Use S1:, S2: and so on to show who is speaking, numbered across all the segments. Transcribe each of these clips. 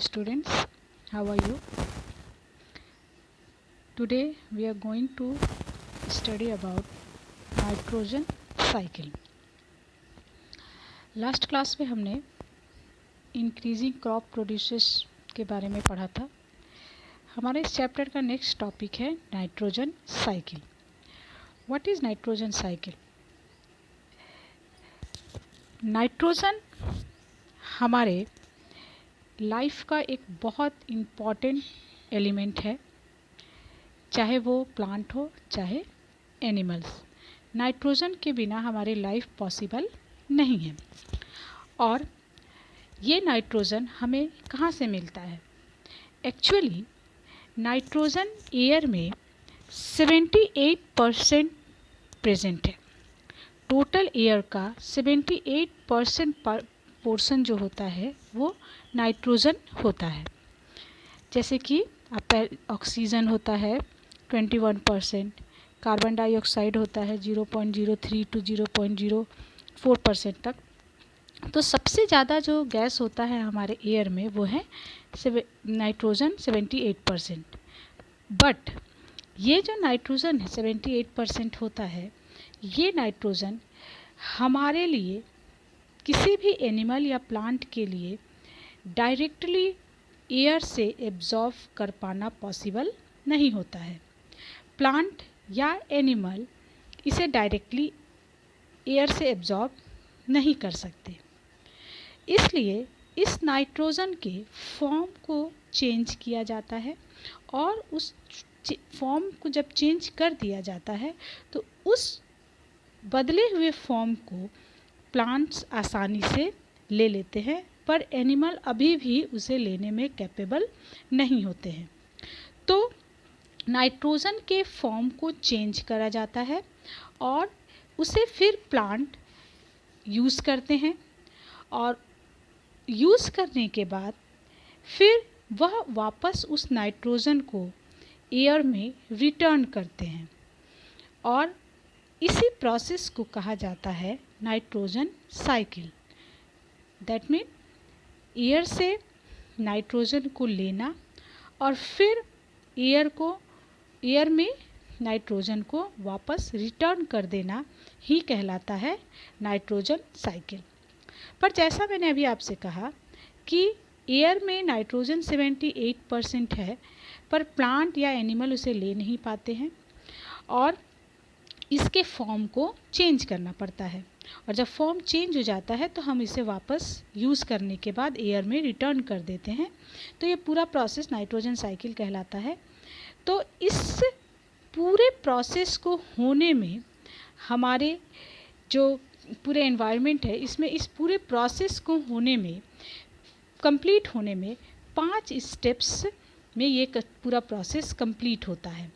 S1: students, how are you? Today we are going to study about nitrogen cycle. Last class में हमने increasing crop produces के बारे में पढ़ा था. हमारे इस चैप्टर का नेक्स्ट टॉपिक है nitrogen cycle. What is nitrogen cycle? Nitrogen हमारे लाइफ का एक बहुत इम्पॉर्टेंट एलिमेंट है, चाहे वो प्लांट हो चाहे एनिमल्स. नाइट्रोजन के बिना हमारी लाइफ पॉसिबल नहीं है. और ये नाइट्रोजन हमें कहाँ से मिलता है? एक्चुअली नाइट्रोजन एयर में 78% प्रेजेंट है. टोटल एयर का 78% पोर्शन जो होता है वो नाइट्रोजन होता है. जैसे कि ऑक्सीजन होता है 21%, कार्बन डाइऑक्साइड होता है 0.03 to 0.04% तक. तो सबसे ज़्यादा जो गैस होता है हमारे एयर में वो है नाइट्रोजन 78%. बट ये जो नाइट्रोजन 78% होता है, ये नाइट्रोजन हमारे लिए किसी भी एनिमल या प्लांट के लिए डायरेक्टली एयर से एब्जॉर्ब कर पाना पॉसिबल नहीं होता है. प्लांट या एनिमल इसे डायरेक्टली एयर से एब्जॉर्ब नहीं कर सकते. इसलिए इस नाइट्रोजन के फॉर्म को चेंज किया जाता है, और उस फॉर्म को जब चेंज कर दिया जाता है तो उस बदले हुए फॉर्म को प्लांट्स आसानी से ले लेते हैं, पर एनिमल अभी भी उसे लेने में कैपेबल नहीं होते हैं. तो नाइट्रोजन के फॉर्म को चेंज करा जाता है और उसे फिर प्लांट यूज़ करते हैं, और यूज़ करने के बाद फिर वह वापस उस नाइट्रोजन को एयर में रिटर्न करते हैं. और इसी प्रोसेस को कहा जाता है nitrogen cycle. That mean air से नाइट्रोजन को लेना और फिर एयर में नाइट्रोजन को वापस रिटर्न कर देना ही कहलाता है नाइट्रोजन साइकिल. पर जैसा मैंने अभी आपसे कहा कि एयर में नाइट्रोजन 78% है, पर प्लांट या एनिमल उसे ले नहीं पाते हैं और इसके फॉर्म को चेंज करना पड़ता है. और जब फॉर्म चेंज हो जाता है तो हम इसे वापस यूज़ करने के बाद एयर में रिटर्न कर देते हैं. तो ये पूरा प्रोसेस नाइट्रोजन साइकिल कहलाता है. तो इस पूरे प्रोसेस को होने में हमारे जो पूरे एनवायरनमेंट है, इसमें इस पूरे प्रोसेस को होने में, कंप्लीट होने में 5 स्टेप्स में ये पूरा प्रोसेस कंप्लीट होता है.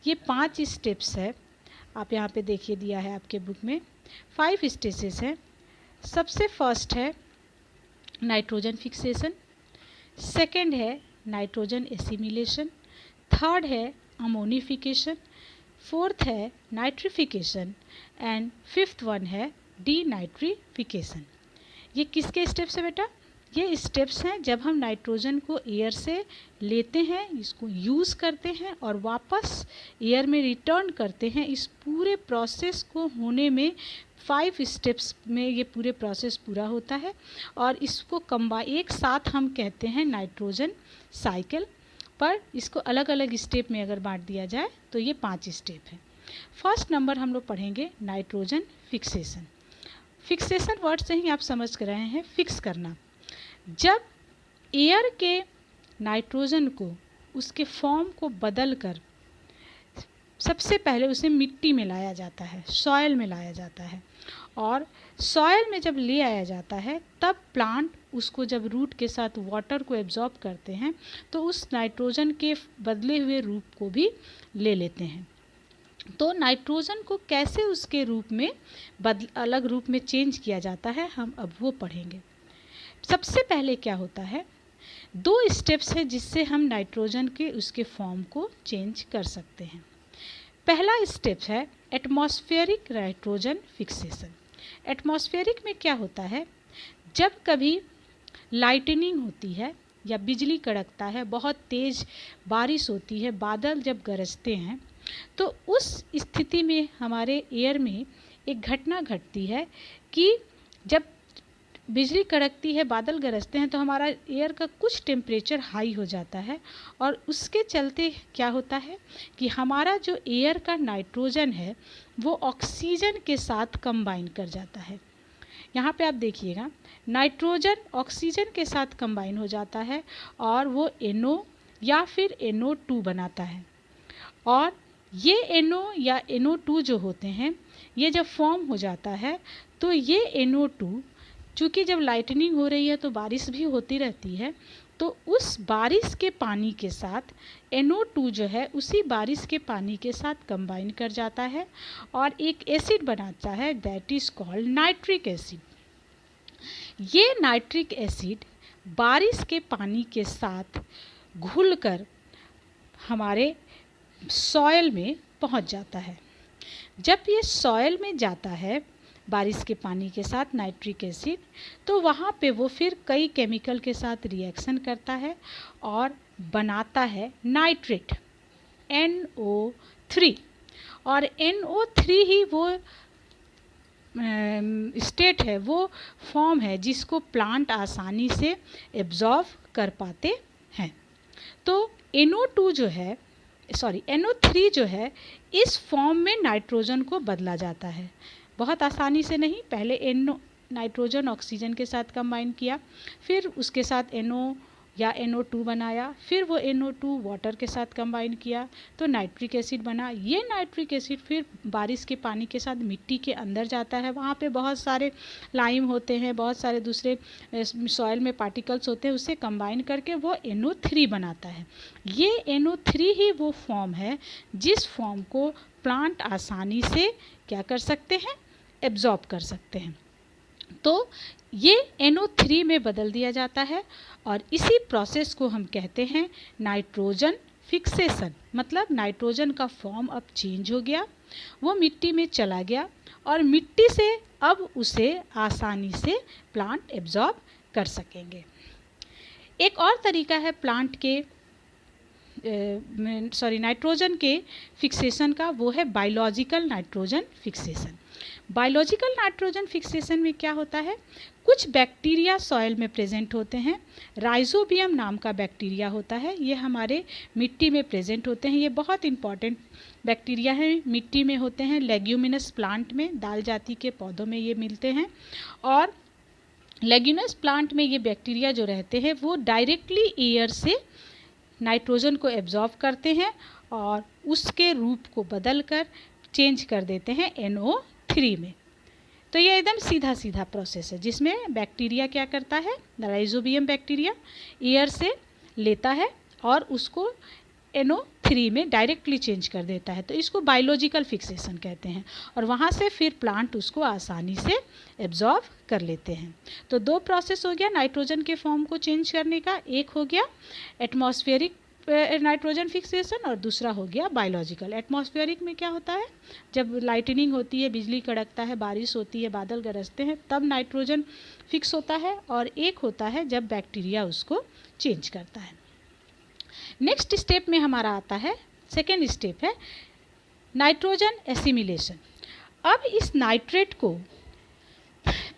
S1: ये 5 स्टेप्स है, आप यहाँ पे देखिए दिया है आपके बुक में. 5 स्टेजेस हैं. सबसे फर्स्ट है नाइट्रोजन फिक्सेशन, सेकंड है नाइट्रोजन एसिमिलेशन, थर्ड है अमोनिफिकेशन, फोर्थ है नाइट्रिफिकेशन एंड फिफ्थ वन है डीनाइट्रिफिकेशन. ये किसके स्टेप्स है बेटा? ये स्टेप्स हैं जब हम नाइट्रोजन को एयर से लेते हैं, इसको यूज़ करते हैं और वापस एयर में रिटर्न करते हैं. इस पूरे प्रोसेस को होने में 5 स्टेप्स में ये पूरे प्रोसेस पूरा होता है, और इसको एक साथ हम कहते हैं नाइट्रोजन साइकिल. पर इसको अलग अलग स्टेप में अगर बांट दिया जाए तो ये 5 स्टेप हैं. फर्स्ट नंबर हम लोग पढ़ेंगे नाइट्रोजन फिक्सेशन. फिक्सेशन वर्ड से ही आप समझ कर रहे हैं, फिक्स करना. जब एयर के नाइट्रोजन को उसके फॉर्म को बदल कर सबसे पहले उसे मिट्टी में लाया जाता है, सॉयल में लाया जाता है, और सॉयल में जब ले आया जाता है तब प्लांट उसको जब रूट के साथ वाटर को एब्जॉर्ब करते हैं तो उस नाइट्रोजन के बदले हुए रूप को भी ले लेते हैं. तो नाइट्रोजन को कैसे उसके रूप में अलग रूप में चेंज किया जाता है, हम अब वो पढ़ेंगे. सबसे पहले क्या होता है, 2 स्टेप्स है जिससे हम नाइट्रोजन के उसके फॉर्म को चेंज कर सकते हैं. पहला स्टेप है एटमॉस्फेरिक नाइट्रोजन फिक्सेशन. एटमॉस्फेरिक में क्या होता है, जब कभी लाइटनिंग होती है या बिजली कड़कता है, बहुत तेज़ बारिश होती है, बादल जब गरजते हैं, तो उस स्थिति में हमारे एयर में एक घटना घटती है कि जब बिजली कड़कती है, बादल गरजते हैं, तो हमारा एयर का कुछ टेम्परेचर हाई हो जाता है और उसके चलते क्या होता है कि हमारा जो एयर का नाइट्रोजन है वो ऑक्सीजन के साथ कंबाइन कर जाता है। यहाँ पे आप देखिएगा, नाइट्रोजन ऑक्सीजन के साथ कंबाइन हो जाता है और वो NO या फिर NO2 बनाता है। और ये NO या NO2 जो होते हैं, ये जब फॉर्म हो जाता है तो ये NO2, चूँकि जब लाइटनिंग हो रही है तो बारिश भी होती रहती है, तो उस बारिश के पानी के साथ NO2 जो है उसी बारिश के पानी के साथ कंबाइन कर जाता है और एक एसिड बनाता है, that is called nitric acid. ये नाइट्रिक एसिड बारिश के पानी के साथ घुलकर हमारे सॉयल में पहुंच जाता है। जब ये सॉयल में जाता है बारिश के पानी के साथ नाइट्रिक एसिड, तो वहाँ पे वो फिर कई केमिकल के साथ रिएक्शन करता है और बनाता है नाइट्रेट NO3। और NO3 ही वो स्टेट है, वो फॉर्म है जिसको प्लांट आसानी से एब्जॉर्व कर पाते हैं। तो NO2 जो है, NO3 जो है, इस फॉर्म में नाइट्रोजन को बदला जाता है। बहुत आसानी से नहीं, पहले नाइट्रोजन ऑक्सीजन के साथ कंबाइन किया, फिर उसके साथ NO या NO2 बनाया, फिर वो NO2 वाटर के साथ कंबाइन किया तो नाइट्रिक एसिड बना। ये नाइट्रिक एसिड फिर बारिश के पानी के साथ मिट्टी के अंदर जाता है, वहाँ पे बहुत सारे लाइम होते हैं, बहुत सारे दूसरे सॉइल में पार्टिकल्स होते हैं, उससे कंबाइन करके वो NO3 बनाता है। ये NO3 ही वो फॉर्म है जिस फॉर्म को प्लांट आसानी से क्या कर सकते हैं, एब्जॉर्ब कर सकते हैं। तो ये NO3 में बदल दिया जाता है और इसी प्रोसेस को हम कहते हैं नाइट्रोजन फिक्सेशन। मतलब नाइट्रोजन का फॉर्म अब चेंज हो गया, वो मिट्टी में चला गया और मिट्टी से अब उसे आसानी से प्लांट एब्जॉर्ब कर सकेंगे। एक और तरीका है प्लांट के नाइट्रोजन के फिक्सेशन का, वो है biological nitrogen fixation. Biological nitrogen fixation में क्या होता है, कुछ बैक्टीरिया सॉइल में प्रेजेंट होते हैं। राइजोबियम नाम का बैक्टीरिया होता है, ये हमारे मिट्टी में प्रेजेंट होते हैं। ये बहुत इंपॉर्टेंट बैक्टीरिया है, मिट्टी में होते हैं, लेग्यूमिनस प्लांट में, दाल जाति के पौधों में ये मिलते हैं। और लेग्यूमिनस प्लांट में ये बैक्टीरिया जो रहते हैं वो डायरेक्टली एयर से नाइट्रोजन को एब्जॉर्ब करते हैं और उसके रूप को बदलकर चेंज कर देते हैं NO3 में। तो ये एकदम सीधा सीधा प्रोसेस है जिसमें बैक्टीरिया क्या करता है, राइजोबियम बैक्टीरिया एयर से लेता है और उसको NO3 में डायरेक्टली चेंज कर देता है। तो इसको बायोलॉजिकल फिक्सेशन कहते हैं और वहाँ से फिर प्लांट उसको आसानी से एब्जॉर्ब कर लेते हैं। तो दो प्रोसेस हो गया नाइट्रोजन के फॉर्म को चेंज करने का, एक हो गया एटमॉस्फेरिक नाइट्रोजन फिक्सेशन और दूसरा हो गया बायोलॉजिकल। एटमॉस्फेरिक में क्या होता है, जब लाइटनिंग होती है, बिजली कड़कता है, बारिश होती है, बादल गरजते हैं, तब नाइट्रोजन फिक्स होता है। और एक होता है जब बैक्टीरिया उसको चेंज करता है। नेक्स्ट स्टेप में हमारा आता है, सेकेंड स्टेप है नाइट्रोजन एसिमिलेशन। अब इस नाइट्रेट को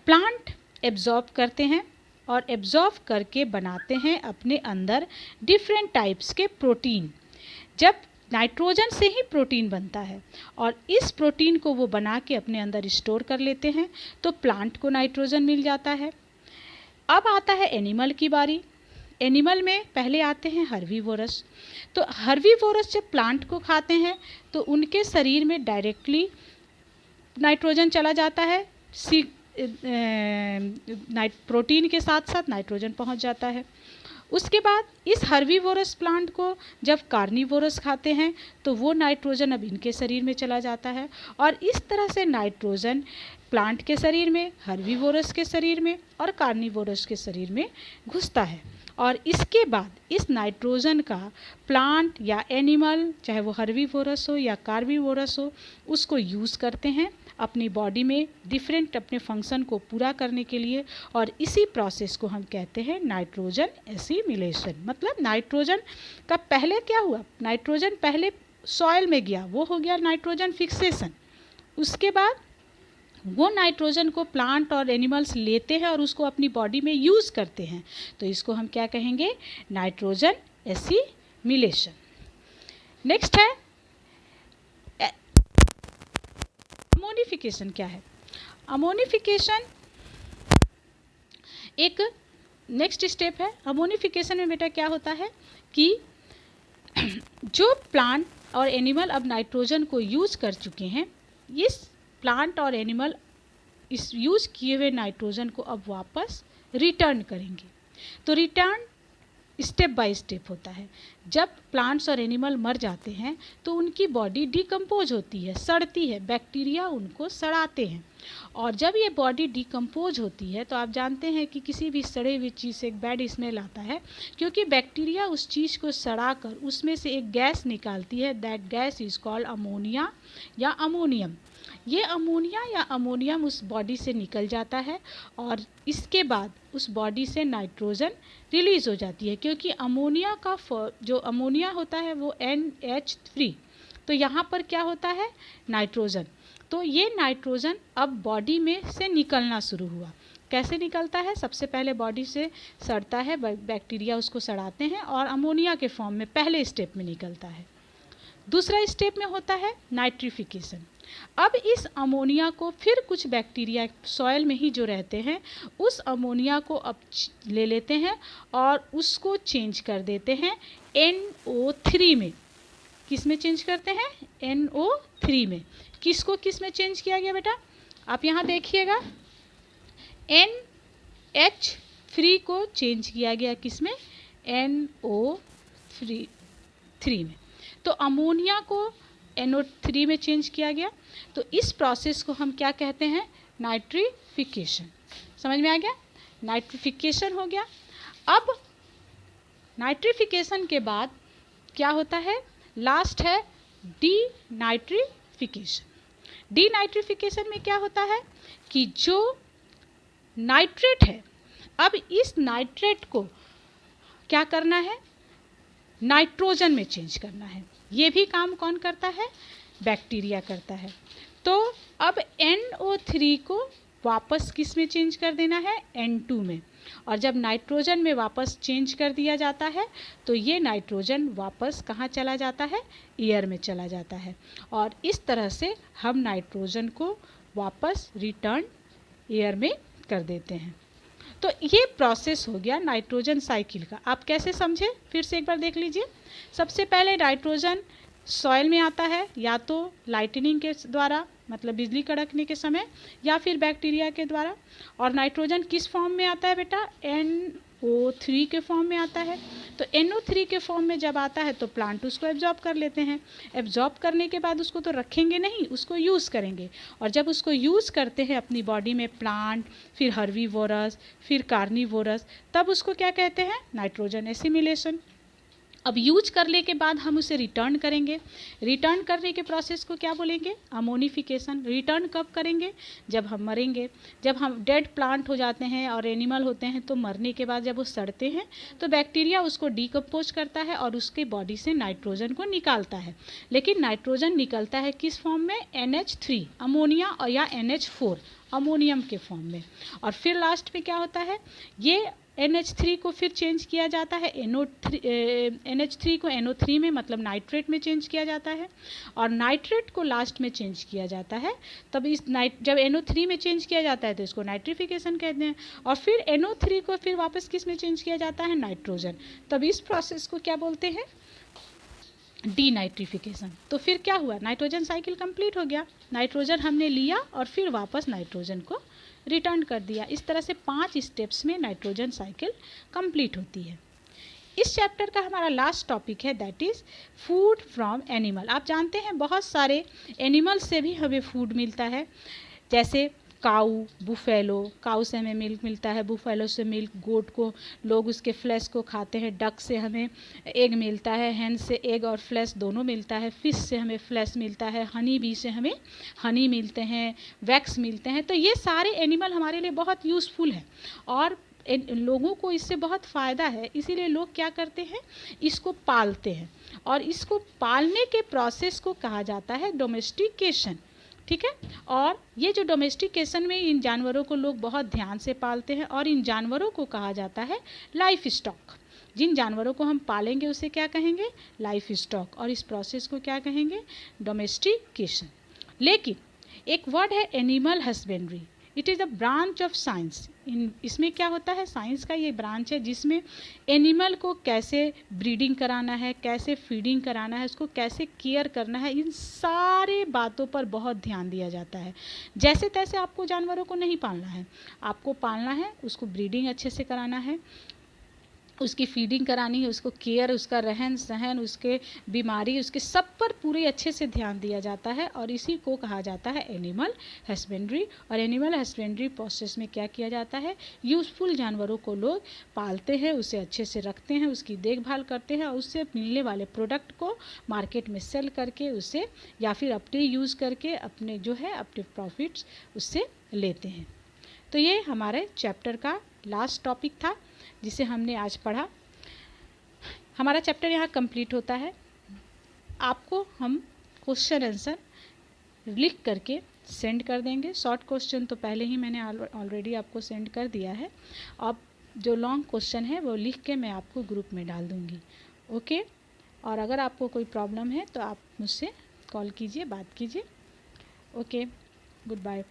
S1: प्लांट एब्जॉर्ब करते हैं और एब्जॉर्ब करके बनाते हैं अपने अंदर डिफरेंट टाइप्स के प्रोटीन। जब नाइट्रोजन से ही प्रोटीन बनता है और इस प्रोटीन को वो बना के अपने अंदर स्टोर कर लेते हैं तो प्लांट को नाइट्रोजन मिल जाता है। अब आता है एनिमल की बारी। एनिमल में पहले आते हैं हर्बीवोरस। तो हर्बीवोरस जब प्लांट को खाते हैं तो उनके शरीर में डायरेक्टली नाइट्रोजन चला जाता है, प्रोटीन के साथ साथ नाइट्रोजन पहुंच जाता है। उसके बाद इस हर्बीवोरस प्लांट को जब कार्निवोरस खाते हैं तो वो नाइट्रोजन अब इनके शरीर में चला जाता है और इस तरह से नाइट्रोजन प्लांट के शरीर में, हर्बीवोरस के शरीर में और कार्निवोरस के शरीर में घुसता है और इसके बाद इस नाइट्रोजन का प्लांट या एनिमल, चाहे वो हर्बीवोरस हो या कार्बीवोरस हो, उसको यूज़ करते हैं अपनी बॉडी में डिफरेंट अपने फंक्शन को पूरा करने के लिए। और इसी प्रोसेस को हम कहते हैं नाइट्रोजन एसिमिलेशन। मतलब नाइट्रोजन का पहले क्या हुआ, नाइट्रोजन पहले सॉइल में गया, वो हो गया नाइट्रोजन फिक्सेशन। उसके बाद वो नाइट्रोजन को प्लांट और एनिमल्स लेते हैं और उसको अपनी बॉडी में यूज़ करते हैं, तो इसको हम क्या कहेंगे, नाइट्रोजन एसिमिलेशन। नेक्स्ट है अमोनिफिकेशन। क्या है अमोनिफिकेशन? एक नेक्स्ट स्टेप है। अमोनिफिकेशन में बेटा क्या होता है कि जो प्लांट और एनिमल अब नाइट्रोजन को यूज़ कर चुके हैं, इस प्लांट और एनिमल इस यूज़ किए हुए नाइट्रोजन को अब वापस रिटर्न करेंगे। तो रिटर्न स्टेप बाय स्टेप होता है। जब प्लांट्स और एनिमल मर जाते हैं तो उनकी बॉडी डिकम्पोज होती है, सड़ती है, बैक्टीरिया उनको सड़ाते हैं। और जब ये बॉडी डिकम्पोज होती है तो आप जानते हैं कि किसी भी सड़े हुई चीज़ से एक बैड स्मेल आता है, क्योंकि बैक्टीरिया उस चीज़ को सड़ा कर उसमें से एक गैस निकालती है। That gas is called ammonia या अमोनियम। ये अमोनिया या अमोनियम उस बॉडी से निकल जाता है और इसके बाद उस बॉडी से नाइट्रोजन रिलीज़ हो जाती है, क्योंकि अमोनिया का जो अमोनिया होता है वो NH3, तो यहाँ पर क्या होता है, नाइट्रोजन। तो ये नाइट्रोजन अब बॉडी में से निकलना शुरू हुआ। कैसे निकलता है? सबसे पहले बॉडी से सड़ता है, बैक्टीरिया उसको सड़ाते हैं और अमोनिया के फॉर्म में पहले स्टेप में निकलता है। दूसरा स्टेप में होता है नाइट्रिफिकेशन। अब इस अमोनिया को फिर कुछ बैक्टीरिया सॉइल में ही जो रहते हैं उस अमोनिया को अब ले लेते हैं और उसको चेंज कर देते हैं NO3 में। किस में चेंज करते हैं? NO3 में। किसको किस में चेंज किया गया बेटा? आप यहाँ देखिएगा, NH3 को चेंज किया गया किस में? NO3 में। तो अमोनिया को NO3 में चेंज किया गया। तो इस प्रोसेस को हम क्या कहते हैं? नाइट्रिफिकेशन। समझ में आ गया? नाइट्रिफिकेशन हो गया। अब नाइट्रिफिकेशन के बाद क्या होता है? लास्ट है डीनाइट्रिफिकेशन। डीनाइट्रिफिकेशन में क्या होता है कि जो नाइट्रेट है, अब इस नाइट्रेट को क्या करना है? नाइट्रोजन में चेंज करना है। ये भी काम कौन करता है? बैक्टीरिया करता है। तो अब NO3 को वापस किस में चेंज कर देना है? N2 में। और जब नाइट्रोजन में वापस चेंज कर दिया जाता है तो ये नाइट्रोजन वापस कहाँ चला जाता है? एयर में चला जाता है। और इस तरह से हम नाइट्रोजन को वापस रिटर्न एयर में कर देते हैं। तो ये प्रोसेस हो गया नाइट्रोजन साइकिल का। आप कैसे समझे? फिर से एक बार देख लीजिए। सबसे पहले नाइट्रोजन सॉइल में आता है, या तो लाइटनिंग के द्वारा, मतलब बिजली कड़कने के समय, या फिर बैक्टीरिया के द्वारा। और नाइट्रोजन किस फॉर्म में आता है बेटा? NO3 के फॉर्म में आता है। तो NO3 के फॉर्म में जब आता है तो प्लांट उसको एब्जॉर्ब कर लेते हैं। एब्जॉर्ब करने के बाद उसको तो रखेंगे नहीं, उसको यूज़ करेंगे। और जब उसको यूज़ करते हैं अपनी बॉडी में प्लांट, फिर हर्बीवोरस, फिर कार्निवोरस, तब उसको क्या कहते हैं? Nitrogen assimilation. अब यूज करने के बाद हम उसे रिटर्न करेंगे। रिटर्न करने के प्रोसेस को क्या बोलेंगे? अमोनिफिकेशन। रिटर्न कब करेंगे? जब हम मरेंगे। जब हम डेड प्लांट हो जाते हैं और एनिमल होते हैं तो मरने के बाद जब वो सड़ते हैं तो बैक्टीरिया उसको डिकम्पोज करता है और उसके बॉडी से नाइट्रोजन को निकालता है। लेकिन नाइट्रोजन निकलता है किस फॉर्म में? NH3 अमोनिया और या NH4 अमोनियम के फॉर्म में। और फिर लास्ट में क्या होता है? ये NH3 को फिर चेंज किया जाता है NH3 को NO3 में, मतलब नाइट्रेट में चेंज किया जाता है। और नाइट्रेट को लास्ट में चेंज किया जाता है। तब इस जब NO3 में चेंज किया जाता है तो इसको नाइट्रिफिकेशन कहते हैं। और फिर NO3 को फिर वापस किस में चेंज किया जाता है? नाइट्रोजन। तब इस प्रोसेस को क्या बोलते हैं? डीनाइट्रिफिकेशन। तो फिर क्या हुआ? नाइट्रोजन साइकिल कंप्लीट हो गया। नाइट्रोजन हमने लिया और फिर वापस नाइट्रोजन को रिटर्न कर दिया। इस तरह से 5 स्टेप्स में नाइट्रोजन साइकिल कंप्लीट होती है। इस चैप्टर का हमारा लास्ट टॉपिक है, that is food from animal. आप जानते हैं बहुत सारे एनिमल से भी हमें फूड मिलता है, जैसे काऊ, बुफेलो, काऊ से हमें मिल्क मिलता है, बुफेलो से मिल्क, गोट को लोग उसके फ्लैश को खाते हैं, डक से हमें एग मिलता है, हैन से एग और फ्लैश दोनों मिलता है, फिश से हमें फ्लैश मिलता है, हनी बी से हमें हनी मिलते हैं, वैक्स मिलते हैं। तो ये सारे एनिमल हमारे लिए बहुत यूज़फुल है और लोगों को इससे बहुत फ़ायदा है, इसीलिए लोग क्या करते हैं, इसको पालते हैं और इसको पालने के प्रोसेस को कहा जाता है डोमेस्टिकेशन। ठीक है, और ये जो डोमेस्टिकेशन में इन जानवरों को लोग बहुत ध्यान से पालते हैं और इन जानवरों को कहा जाता है लाइफ स्टॉक। जिन जानवरों को हम पालेंगे उसे क्या कहेंगे, लाइफ स्टॉक, और इस प्रोसेस को क्या कहेंगे, डोमेस्टिकेशन। लेकिन एक वर्ड है animal husbandry, it is a branch of science. इसमें क्या होता है, साइंस का ये ब्रांच है जिसमें एनिमल को कैसे ब्रीडिंग कराना है, कैसे फीडिंग कराना है, उसको कैसे केयर करना है, इन सारे बातों पर बहुत ध्यान दिया जाता है। जैसे तैसे आपको जानवरों को नहीं पालना है, आपको पालना है, उसको ब्रीडिंग अच्छे से कराना है, उसकी फीडिंग करानी है, उसको केयर, उसका रहन सहन, उसके बीमारी, उसके सब पर पूरे अच्छे से ध्यान दिया जाता है और इसी को कहा जाता है एनिमल हस्बेंड्री। और एनिमल हस्बेंड्री प्रोसेस में क्या किया जाता है, यूज़फुल जानवरों को लोग पालते हैं, उसे अच्छे से रखते हैं, उसकी देखभाल करते हैं और उससे मिलने वाले प्रोडक्ट को मार्केट में सेल करके उसे या फिर अपने यूज़ करके अपने जो है अपने प्रॉफिट्स उससे लेते हैं। तो ये हमारे चैप्टर का लास्ट टॉपिक था जिसे हमने आज पढ़ा। हमारा चैप्टर यहाँ कंप्लीट होता है। आपको हम क्वेश्चन आंसर लिख करके सेंड कर देंगे। शॉर्ट क्वेश्चन तो पहले ही मैंने ऑलरेडी आपको सेंड कर दिया है। अब जो लॉन्ग क्वेश्चन है वो लिख के मैं आपको ग्रुप में डाल दूँगी। ओके, और अगर आपको कोई प्रॉब्लम है तो आप मुझसे कॉल कीजिए, बात कीजिए। Okay, good bye.